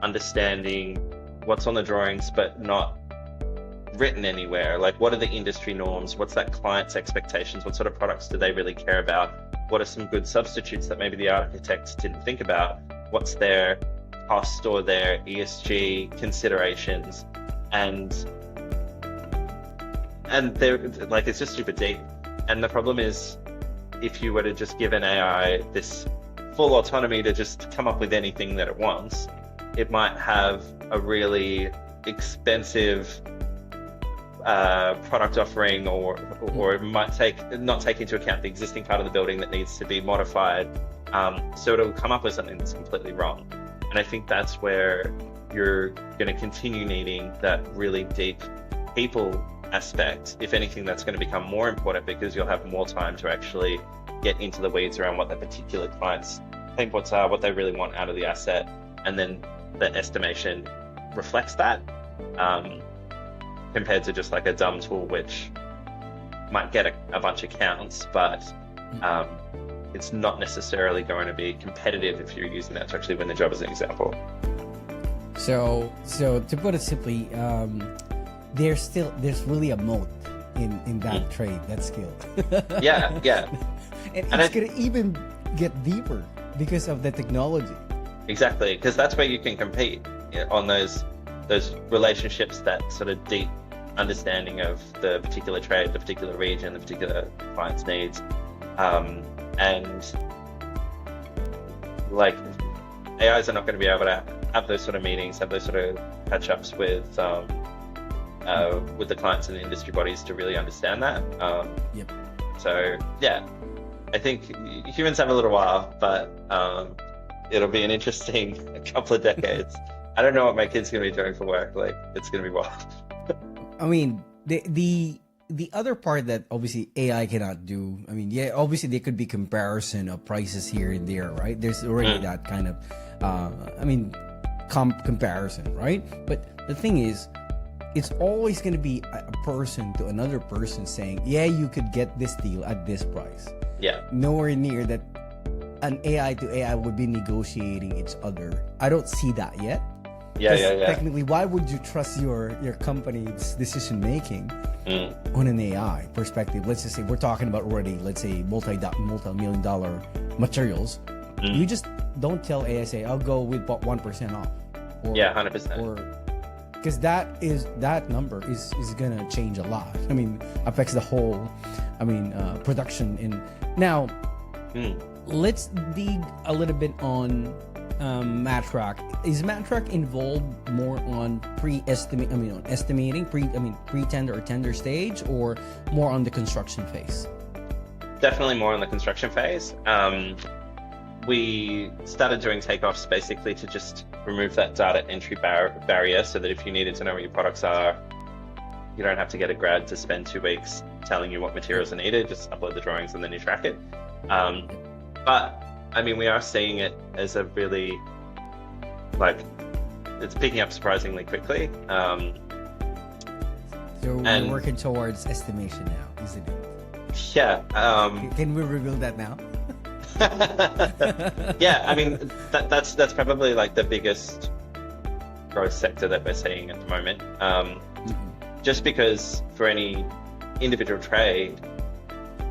[SPEAKER 1] understanding what's on the drawings but not written anywhere, like what are the industry norms, what's that client's expectations, what sort of products do they really care about, what are some good substitutes that maybe the architects didn't think about, what's their cost or their ESG considerations, and they're like, it's just super deep. And the problem is, if you were to just give an AI this full autonomy to just come up with anything that it wants, it might have a really expensive product offering, or it might not take into account the existing part of the building that needs to be modified. So it'll come up with something that's completely wrong. And I think that's where you're going to continue needing that really deep people aspect. If anything, that's going to become more important, because you'll have more time to actually get into the weeds around what the particular client's pain points are, what they really want out of the asset, and then the estimation reflects that, compared to just like a dumb tool which might get a bunch of counts, but it's not necessarily going to be competitive if you're using that to actually win the job, as an example.
[SPEAKER 2] So to put it simply, there's really a moat in that trade, that skill.
[SPEAKER 1] Yeah.
[SPEAKER 2] And it's going to even get deeper because of the technology.
[SPEAKER 1] Exactly, because that's where you can compete on those relationships, that sort of deep understanding of the particular trade, the particular region, the particular client's needs. And like, AIs are not going to be able to have those sort of meetings, have those sort of catch-ups with the clients and the industry bodies to really understand that.
[SPEAKER 2] Yep.
[SPEAKER 1] So yeah, I think humans have a little while, but it'll be an interesting couple of decades. I don't know what my kid's going to be doing for work. Like, it's going to be wild.
[SPEAKER 2] I mean, the other part that obviously AI cannot do, I mean, yeah, obviously there could be comparison of prices here and there, right? There's already that kind of, comparison, right? But the thing is, it's always going to be a person to another person saying, yeah, you could get this deal at this price.
[SPEAKER 1] Yeah.
[SPEAKER 2] Nowhere near that an AI to AI would be negotiating each other. I don't see that yet.
[SPEAKER 1] Yeah.
[SPEAKER 2] Technically, why would you trust your company's decision making on an AI perspective? Let's just say we're talking about already, let's say multi-million dollar materials. You just don't tell AI, say, I'll go with 1% off. Or,
[SPEAKER 1] 100%.
[SPEAKER 2] Or because that number is gonna change a lot. I mean, affects the whole. I mean, production in now. Let's dig a little bit on Matrak. Is Matrak involved more on estimating, pre-tender or tender stage, or more on the construction phase?
[SPEAKER 1] Definitely more on the construction phase. We started doing takeoffs basically to just remove that data entry barrier, so that if you needed to know what your products are, you don't have to get a grad to spend 2 weeks telling you what materials are needed. Just upload the drawings and then you track it. But I mean, we are seeing it as a really, it's picking up surprisingly quickly.
[SPEAKER 2] So we're working towards estimation now, isn't it?
[SPEAKER 1] Yeah.
[SPEAKER 2] Can we reveal that now?
[SPEAKER 1] Yeah, I mean, that's probably like the biggest growth sector that we're seeing at the moment. Just because for any individual trade,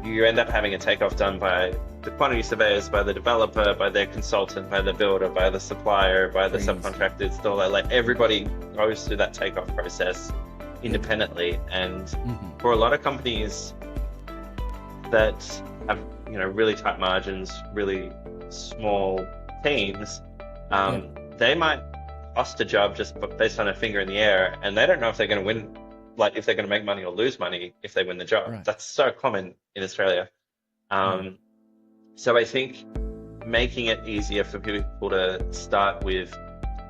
[SPEAKER 1] you end up having a takeoff done by the quantity surveyors, by the developer, by their consultant, by the builder, by the supplier, by the subcontractor installer. Like, everybody goes through that takeoff process independently. And for a lot of companies that have, really tight margins, really small teams, they might cost a job just based on a finger in the air, and they don't know if they're going to win, like if they're going to make money or lose money if they win the job. Right. That's so common in Australia. So I think making it easier for people to start with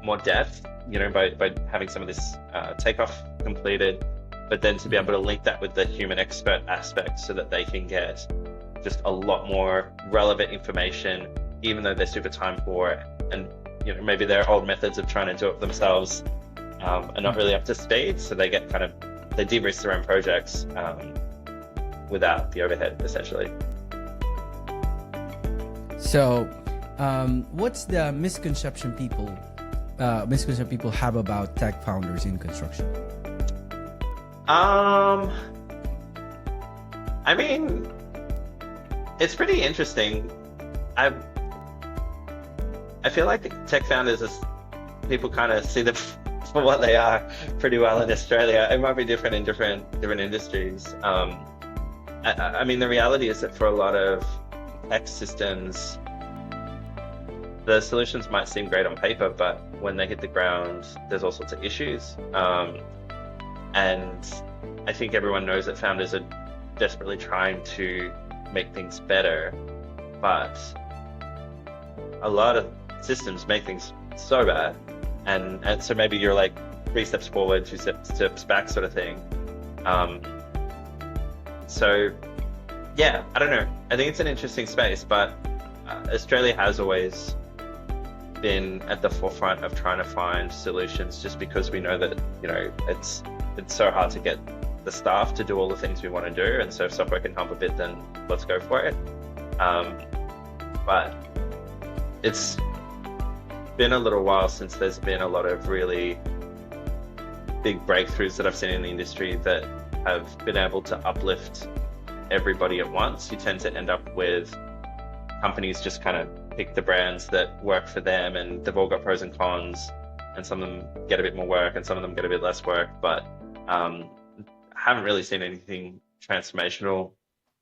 [SPEAKER 1] more depth, by having some of this takeoff completed, but then to be able to link that with the human expert aspect so that they can get just a lot more relevant information, even though they're super time poor, and maybe their old methods of trying to do it themselves are not really up to speed, so they get they de-risk their own projects without the overhead, essentially.
[SPEAKER 2] So, what's the misconception people have about tech founders in construction?
[SPEAKER 1] I mean, it's pretty interesting. I feel like tech founders, people kind of see them for what they are pretty well in Australia. It might be different in different industries. I mean, the reality is that for a lot of tech systems, the solutions might seem great on paper, but when they hit the ground, there's all sorts of issues. And I think everyone knows that founders are desperately trying to make things better, but a lot of systems make things so bad, and so maybe you're like 3 steps forward, 2 steps back sort of thing. So yeah, I don't know. I think it's an interesting space, but Australia has always been at the forefront of trying to find solutions, just because we know that it's so hard to get the staff to do all the things we want to do, and so if software can help a bit, then let's go for it. But it's been a little while since there's been a lot of really big breakthroughs that I've seen in the industry that have been able to uplift everybody at once. You tend to end up with companies just kind of pick the brands that work for them, and they've all got pros and cons, and some of them get a bit more work and some of them get a bit less work, but haven't really seen anything transformational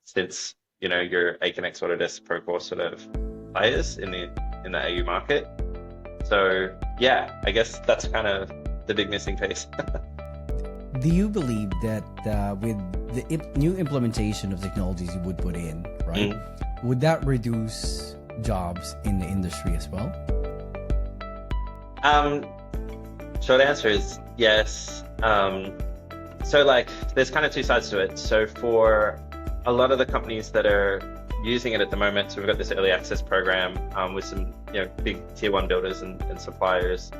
[SPEAKER 1] since your Aconex, Autodesk, Procore sort of players in the AU market. So yeah, I guess that's kind of the big missing piece.
[SPEAKER 2] Do you believe that with the new implementation of technologies you would put in, right, would that reduce jobs in the industry as well?
[SPEAKER 1] Short answer is yes. So there's kind of 2 sides to it. So for a lot of the companies that are using it at the moment, so we've got this early access program with some big tier 1 builders and suppliers,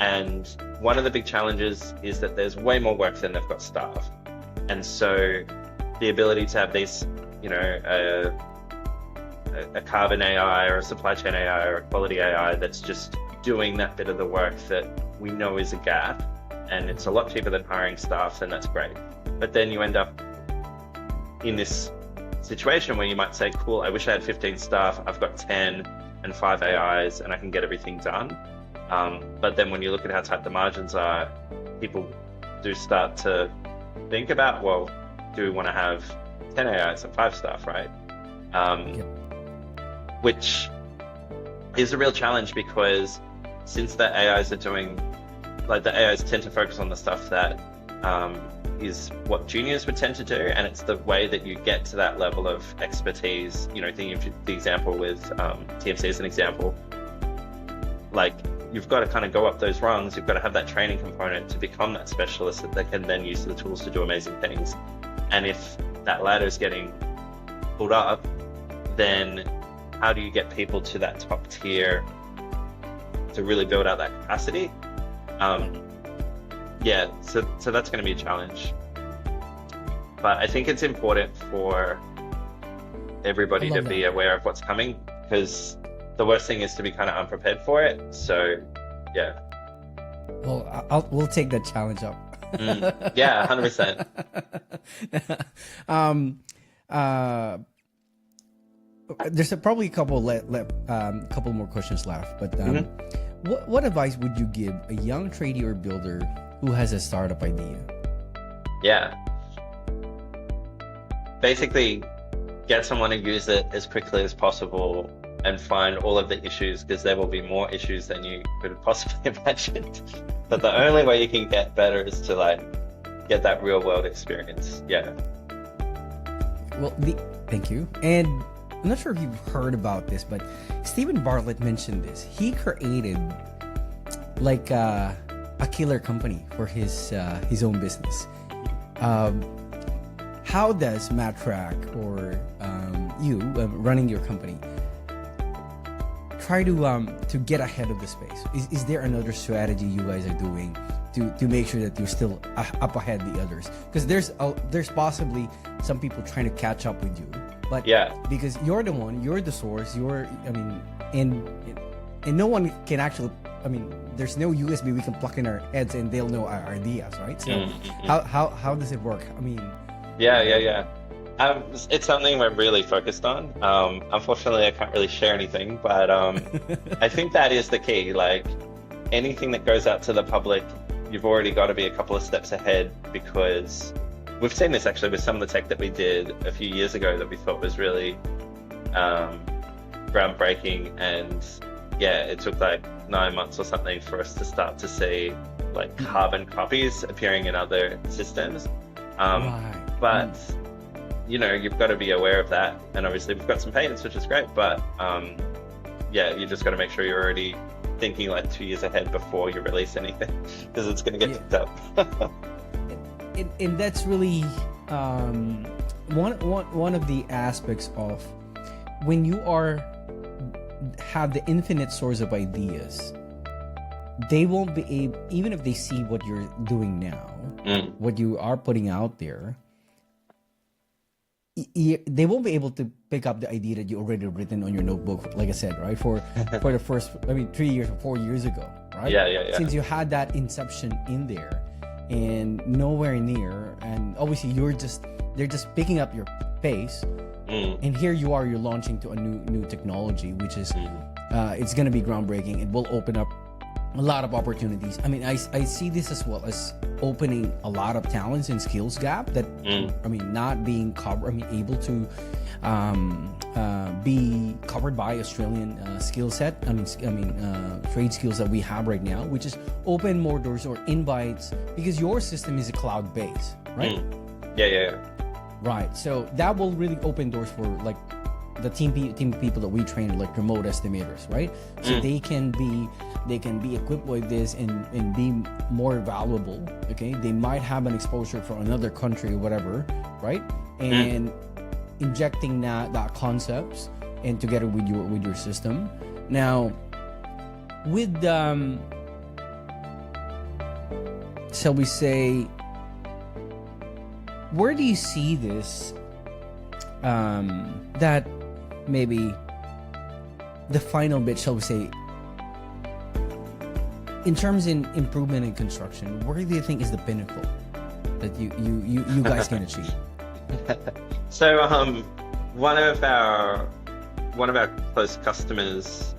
[SPEAKER 1] and one of the big challenges is that there's way more work than they've got staff, and so the ability to have these a carbon AI or a supply chain AI or a quality AI that's just doing that bit of the work that we know is a gap, and it's a lot cheaper than hiring staff, then that's great. But then you end up in this situation where you might say, cool, I wish I had 15 staff, I've got 10 and 5 AIs and I can get everything done. But then when you look at how tight the margins are, people do start to think about, well, do we want to have 10 AIs and 5 staff, right? Which is a real challenge, because since the AIs are doing, like, the AIs tend to focus on the stuff that is what juniors would tend to do, and it's the way that you get to that level of expertise. You know, thinking of the example with TMC as an example, like, you've got to kind of go up those rungs. You've got to have that training component to become that specialist that they can then use the tools to do amazing things. And if that ladder is getting pulled up, then how do you get people to that top tier to really build out that capacity? So that's going to be a challenge. But I think it's important for everybody to be aware of what's coming, because the worst thing is to be kind of unprepared for it. So, yeah.
[SPEAKER 2] Well, we'll take that challenge up.
[SPEAKER 1] Yeah, 100%.
[SPEAKER 2] There's probably a couple more questions left, but what advice would you give a young trader or builder who has a startup idea?
[SPEAKER 1] Yeah. Basically, get someone to use it as quickly as possible and find all of the issues, because there will be more issues than you could have possibly imagined. But the only way you can get better is to, like, get that real world experience. Yeah.
[SPEAKER 2] Well, thank you. And I'm not sure if you've heard about this, but Stephen Bartlett mentioned this. He created like a killer company for his own business. How does Matrak or you running your company try to get ahead of the space? Is there another strategy you guys are doing to make sure that you're still up ahead the others? Because there's possibly some people trying to catch up with you, but because you're the source, and no one can actually, there's no USB we can plug in our heads and they'll know our ideas, right? So how does it work?
[SPEAKER 1] Yeah. It's something we're really focused on. Unfortunately, I can't really share anything, but I think that is the key. Like, anything that goes out to the public, you've already got to be a couple of steps ahead, because we've seen this actually with some of the tech that we did a few years ago that we thought was really groundbreaking, and it took like 9 months or something for us to start to see like carbon copies appearing in other systems. But you know, you've got to be aware of that, and obviously we've got some patents, which is great, but you just got to make sure you're already thinking like 2 years ahead before you release anything, because it's going to get picked up.
[SPEAKER 2] and that's really one of the aspects of when you have the infinite source of ideas. They won't be able, even if they see what you're doing now, what you are putting out there, they won't be able to pick up the idea that you already written on your notebook, like I said, right? For the first, 3 years or 4 years ago, right?
[SPEAKER 1] Yeah.
[SPEAKER 2] Since you had that inception in there and nowhere near, and obviously they're just picking up your pace, and here you are, you're launching to a new technology, which is it's going to be groundbreaking. It will open up a lot of opportunities. I see this as well as opening a lot of talents and skills gap that not being covered, able to be covered by Australian skill set. Trade skills that we have right now, which is open more doors or invites, because your system is a cloud base, right?
[SPEAKER 1] Yeah.
[SPEAKER 2] Right. So that will really open doors for like the team people that we train, like remote estimators, right? So they can be equipped with this and be more valuable. Okay, they might have an exposure from another country or whatever, right? And injecting that concepts and together with your system. Now, with shall we say, where do you see this? That maybe the final bit, shall we say, in terms in improvement in construction, where do you think is the pinnacle that you guys can achieve?
[SPEAKER 1] So one of our close customers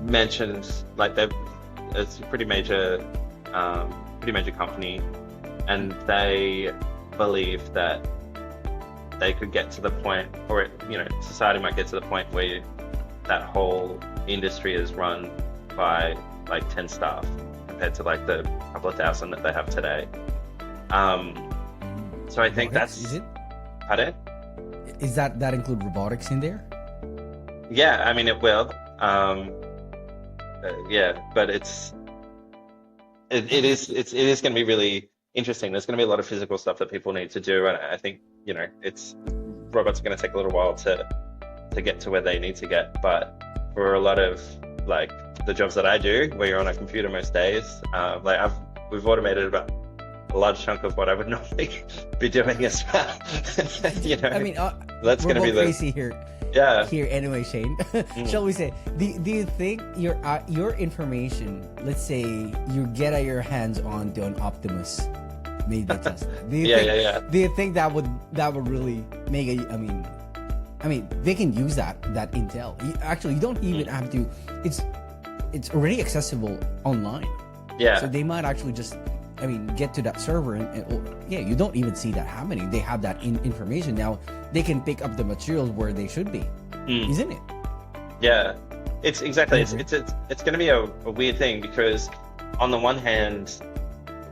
[SPEAKER 1] mentioned, like, it's a pretty major company, and they believe that they could get to the point, or society might get to the point where that whole industry is run by like 10 staff compared to like the couple of thousand that they have today. So I think
[SPEAKER 2] Is it?
[SPEAKER 1] Pardon?
[SPEAKER 2] Is that include robotics in there?
[SPEAKER 1] Yeah, I mean it will. Yeah, but it is going to be really interesting. There's going to be a lot of physical stuff that people need to do, and I think robots are going to take a little while to get to where they need to get. But for a lot of like the jobs that I do, where you're on a computer most days, we've automated about a large chunk of what I would normally be doing as well.
[SPEAKER 2] I mean,
[SPEAKER 1] that's going to be
[SPEAKER 2] crazy here.
[SPEAKER 1] Yeah.
[SPEAKER 2] Here anyway, Shane. Shall we say? Do you think your information? Let's say you get your hands on to an Optimus made by Tesla. Do you think that would really make a? I mean, they can use that intel. You don't even have to. It's already accessible online.
[SPEAKER 1] Yeah.
[SPEAKER 2] So they might actually just, get to that server and you don't even see that happening. They have that information now. They can pick up the materials where they should be, isn't it?
[SPEAKER 1] Yeah, it's exactly. It's going to be a weird thing, because on the one hand,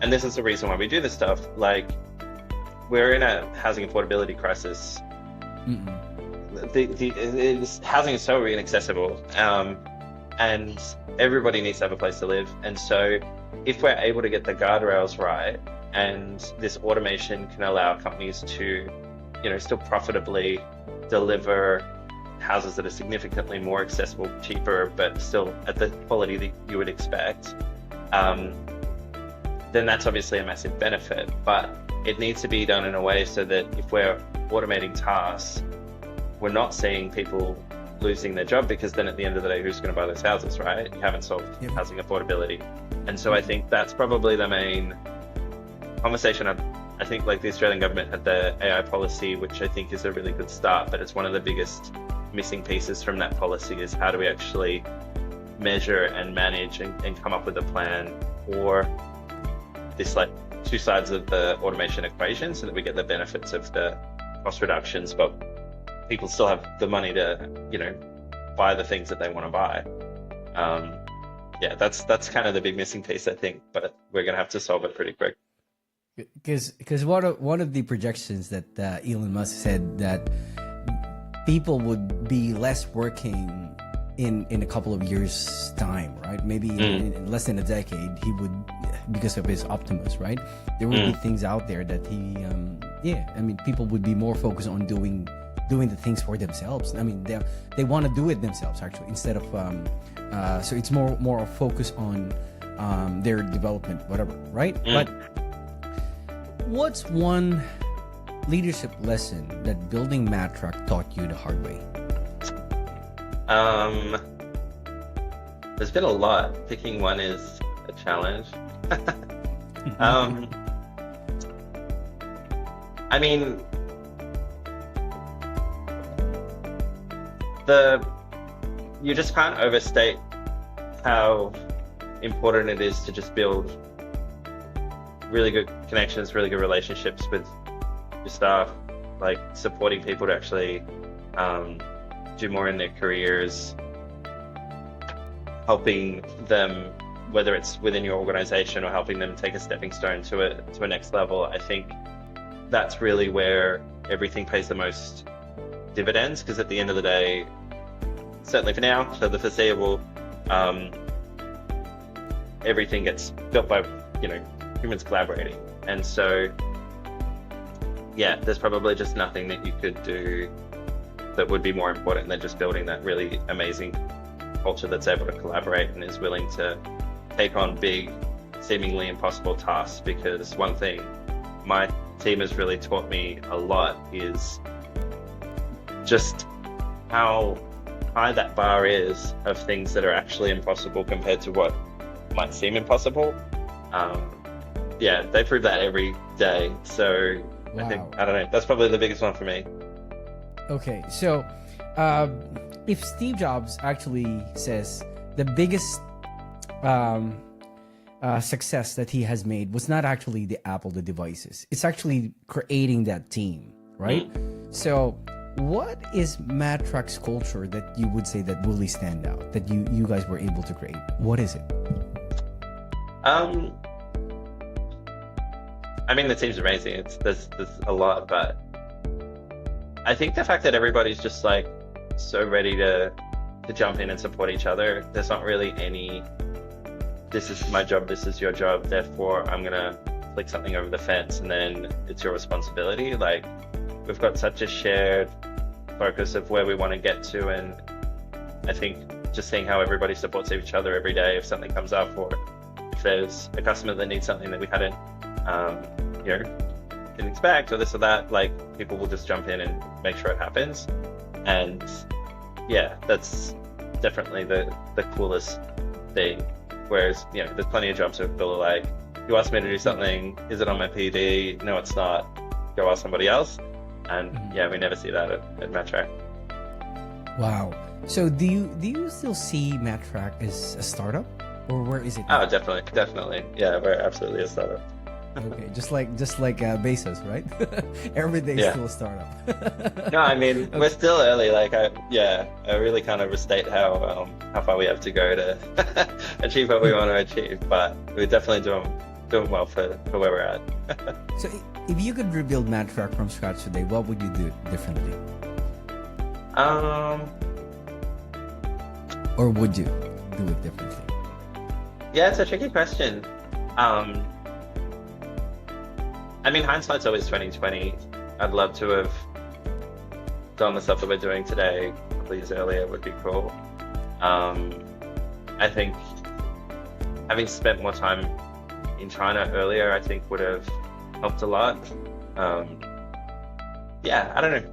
[SPEAKER 1] and this is the reason why we do this stuff, like we're in a housing affordability crisis. Housing is so inaccessible, and everybody needs to have a place to live. And so if we're able to get the guardrails right, and this automation can allow companies to still profitably deliver houses that are significantly more accessible, cheaper, but still at the quality that you would expect, then that's obviously a massive benefit. But it needs to be done in a way so that if we're automating tasks, we're not seeing people losing their job, because then at the end of the day, who's going to buy those houses, right? You haven't solved housing affordability. And so I think that's probably the main conversation. I think like the Australian government had the AI policy, which I think is a really good start, but it's one of the biggest missing pieces from that policy is how do we actually measure and manage and come up with a plan for this, like, two sides of the automation equation, so that we get the benefits of the cost reductions, but people still have the money to, buy the things that they want to buy. That's kind of the big missing piece, I think, but we're going to have to solve it pretty quick.
[SPEAKER 2] Because one of the projections that Elon Musk said that people would be less working in a couple of years' time, right? Maybe in less than a decade, he would, because of his Optimus, right? There would be things out there that people would be more focused on doing the things for themselves. They want to do it themselves, actually, instead of so it's more a focus on their development, whatever, right? But what's one leadership lesson that building Matrak taught you the hard way?
[SPEAKER 1] There's been a lot. Picking one is a challenge. You just can't overstate how important it is to just build really good connections, really good relationships with your staff, like supporting people to actually do more in their careers, helping them, whether it's within your organization or helping them take a stepping stone to a next level. I think that's really where everything pays the most dividends, because at the end of the day, certainly for now, for the foreseeable, everything gets built by humans collaborating. And so there's probably just nothing that you could do that would be more important than just building that really amazing culture that's able to collaborate and is willing to take on big, seemingly impossible tasks. Because one thing my team has really taught me a lot is just how high that bar is of things that are actually impossible compared to what might seem impossible. Yeah, they prove that every day. So
[SPEAKER 2] Wow.
[SPEAKER 1] I don't know, that's probably the biggest one for me.
[SPEAKER 2] Okay, so if Steve Jobs actually says the biggest success that he has made was not actually the Apple, the devices, it's actually creating that team, right? So what is Matrak's culture that you would say that really stand out, that you guys were able to create? What is it?
[SPEAKER 1] I mean, the team's amazing. There's a lot, but I think the fact that everybody's just like so ready to jump in and support each other. There's not really any, this is my job, this is your job, therefore I'm gonna flick something over the fence and then it's your responsibility. Like, we've got such a shared focus of where we want to get to, and I think just seeing how everybody supports each other every day, if something comes up or if there's a customer that needs something that we hadn't didn't expect or this or that, like, people will just jump in and make sure it happens. And yeah, that's definitely the coolest thing. Whereas, there's plenty of jobs where people are like, you asked me to do something, is it on my PD? No, it's not. Go ask somebody else. And yeah, we never see that at Matrak.
[SPEAKER 2] Wow. So do you still see Matrak as a startup, or where is it now?
[SPEAKER 1] Oh, definitely. Yeah, we're absolutely a startup.
[SPEAKER 2] Okay, just like Bezos, right? Every day is still a startup.
[SPEAKER 1] No, I mean, we're still early. Like, I really kind of restate how far we have to go to achieve what we want to achieve. But we're definitely doing well for where we're at.
[SPEAKER 2] So, if you could rebuild Matrak from scratch today, what would you do differently? Or would you do it differently?
[SPEAKER 1] Yeah, it's a tricky question. I mean, hindsight's always 20/20. I'd love to have done the stuff that we're doing today a couple years earlier would be cool. I think having spent more time in China earlier, I think would have helped a lot. Yeah, I don't know.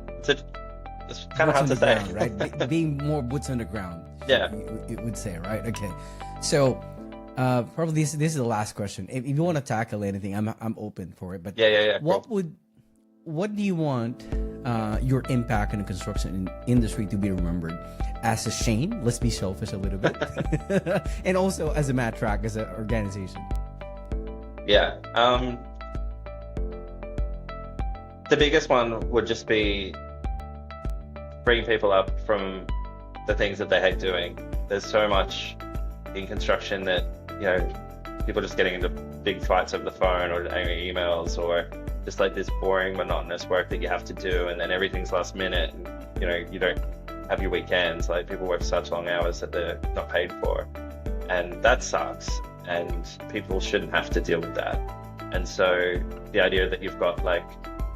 [SPEAKER 1] It's kind of hard to say.
[SPEAKER 2] Ground, right? Being more boots on the ground.
[SPEAKER 1] Yeah.
[SPEAKER 2] You would say, right? Okay. So, probably this is the last question. If you want to tackle anything, I'm open for it. But
[SPEAKER 1] yeah.
[SPEAKER 2] What do you want your impact in the construction industry to be remembered? As a Shane, let's be selfish a little bit, and also as a Matrak, as an organization.
[SPEAKER 1] Yeah. The biggest one would just be bringing people up from the things that they hate doing. There's so much in construction that, people just getting into big fights over the phone or angry emails, or just like this boring, monotonous work that you have to do, and then everything's last minute, and you don't have your weekends. Like, people work such long hours that they're not paid for, and that sucks, and people shouldn't have to deal with that. And so the idea that you've got like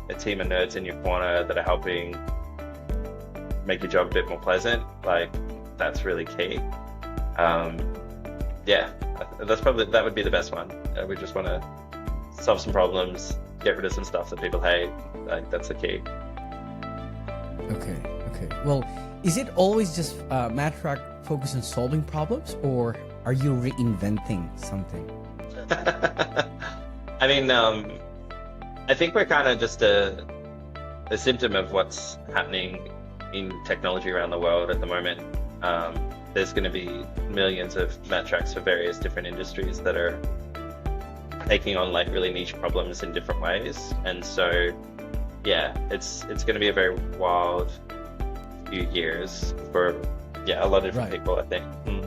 [SPEAKER 1] a team of nerds in your corner that are helping make your job a bit more pleasant, like, that's really key. Yeah, that would be the best one. We just want to solve some problems, get rid of some stuff that people hate. Like, that's the key.
[SPEAKER 2] Okay. Well, is it always just Matrak focus on solving problems, or are you reinventing something?
[SPEAKER 1] I mean, I think we're kind of just a symptom of what's happening in technology around the world at the moment. There's going to be millions of Matraks for various different industries that are taking on like really niche problems in different ways. And so, yeah, it's going to be a very wild few years for a lot of different people, I think. I'm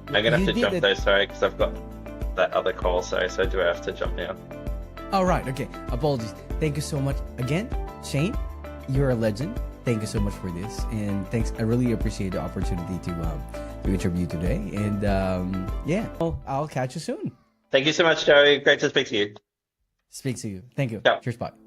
[SPEAKER 1] going to have to jump though, sorry, because I've got that other call, so do I have to jump now? All
[SPEAKER 2] right, okay. Apologies. Thank you so much again, Shane. You're a legend. Thank you so much for this, and thanks. I really appreciate the opportunity to interview today. And I'll catch you soon.
[SPEAKER 1] Thank you so much, Joey. Great to speak to you.
[SPEAKER 2] Speak to you. Thank you.
[SPEAKER 1] Ciao.
[SPEAKER 2] Cheers, bye.